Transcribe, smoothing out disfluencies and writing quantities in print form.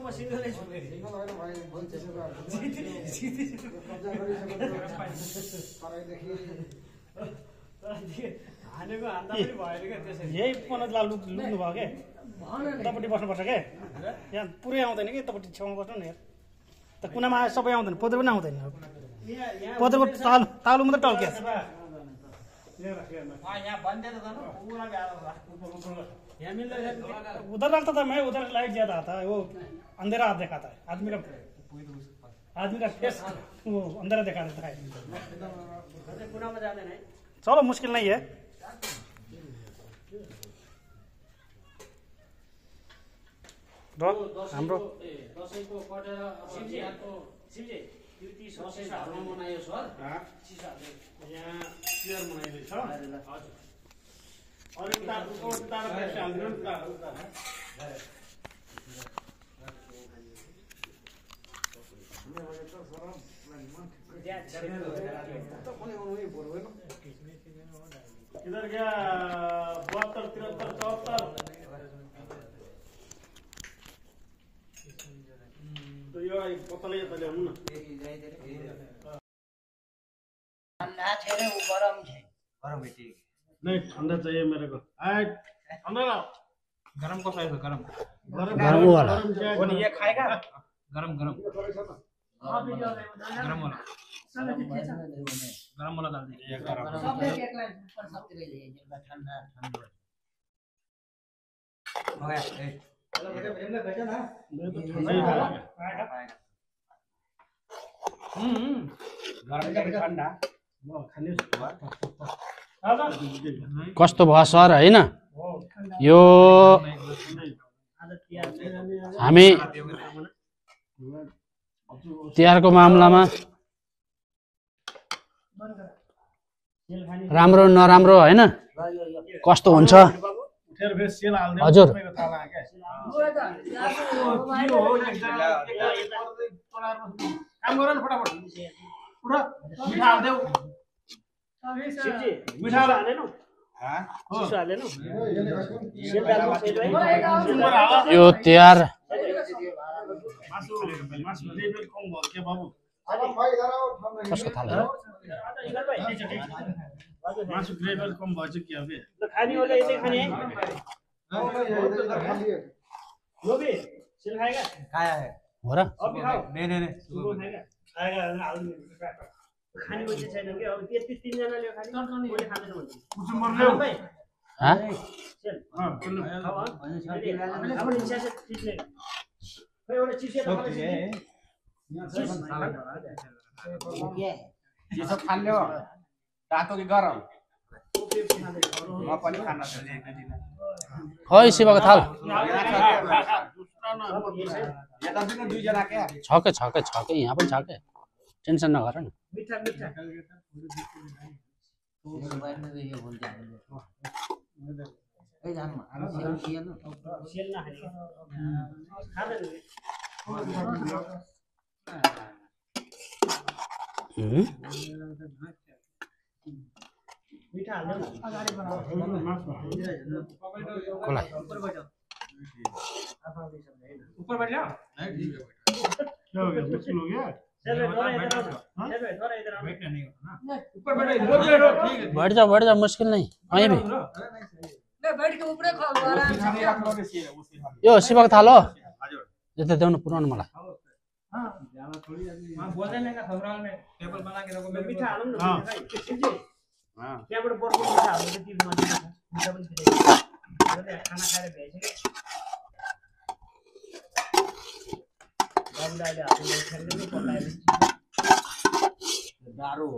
म सिंगल नै छु सिंगल होइन भाइ भन्छेको कब्जा गरिसकेको तराईदेखि हानेको हान्दा पनि भएन क्या त्यसरी यही पनत लाल लुक्नु भयो के उतापट्टि बस्नुपर्छ के यहाँ पुरै आउँदैन कि यतापट्टि छेउमा बस्नु नि त कुनामा आए सबै आउँदैन पोद्रे पनि आउँदैन पोद्रेको तालु मात्रै टल्किया उधर लगता था मैं उधर लाइट ज्यादा आता है वो अंधेरा आप दिखाता है आदमी का फेस वो अंधेरा दिखा देता है चलो मुश्किल नहीं है हाम्रो दशैंको कटेर दसैँमा मनायो सर यहाँ क्लियर मनाइरहेछ हजुर इधर क्या 72 73 74 तो यो पत्ता ले जाता ल्याउनु न ठंडा छे रे वो गरम छे गरम है ठीक नहीं ठंडा चाहिए मेरे को आए ठंडा लाओ गरम को साइज गरम गरम वाला वो नहीं ये खाएगा गरम गरम गरम वाला गरम वाला डाल दीजिए सब एक लाइन ऊपर सब ले लीजिए जब ठंडा ठंडा हो गया गरम ठंडा कस्तो भयो सर हैन यो हामी तिहारको मामलामा राम्रो नराम्रो हैन कस्तो हुन्छ हजुर काम गर न फटाफट उठा मिठा हाल देऊ मिठा हालेन हां चिसो हालेन सेल डाल्नु सेल भाइ यो तिहार मासु लेभल कम भयो के बाबु कसको थाल हो मासु लेभल कम भएछ के हो के खानी होला यसै खाने वो भी सेल खाएगा खाया है हो र अभी खाओ नहीं नहीं सुबह खाएगा खाएगा हाल खाने को चाहिँ छैन के अब त्यति तीन जनाले खाने कोले खाँदैन भन्छ कुछ मर ल्याउ भाइ हा सेल हां खाऊ अब इच्छा से चीज ले खै एउटा चीज है ये सब खा लो रातों की गरम म पनि खाना छ खै शिवको थाल यता पनि दुई जना के छकै यहाँ पनि छकै टेन्सन नगर न मीठा मीठा ए जान सेल ना खाँदैन मीठा हाल्नु अगाडि बनाऊ कोलाई ऊपर बैठ जाओ क्या हो गया मुश्किल हो गया सेल थोड़ा इधर आओ सेल थोड़ा इधर आओ बैठना नहीं होता ना ऊपर बैठो ठीक है बैठ जा मुश्किल नहीं कहीं भी ले बैठ के ऊपर खा आराम से यो शिवको थाल हो यता देउन पुराउनु मलाई वहां बोल देने का खबराल में टेबल बना के रखो मेरे मीठा हाल्नु न हाँ। भाइ एकछिन हां त्यहाँबाट बर्को मीठा हाल्नु चाहिँ टिभीमा मीठा पनि फेरि खाना खाएर भ्याइसक्यो बाबुले अहिले हाल्नु खेल्नु पकाएर दारू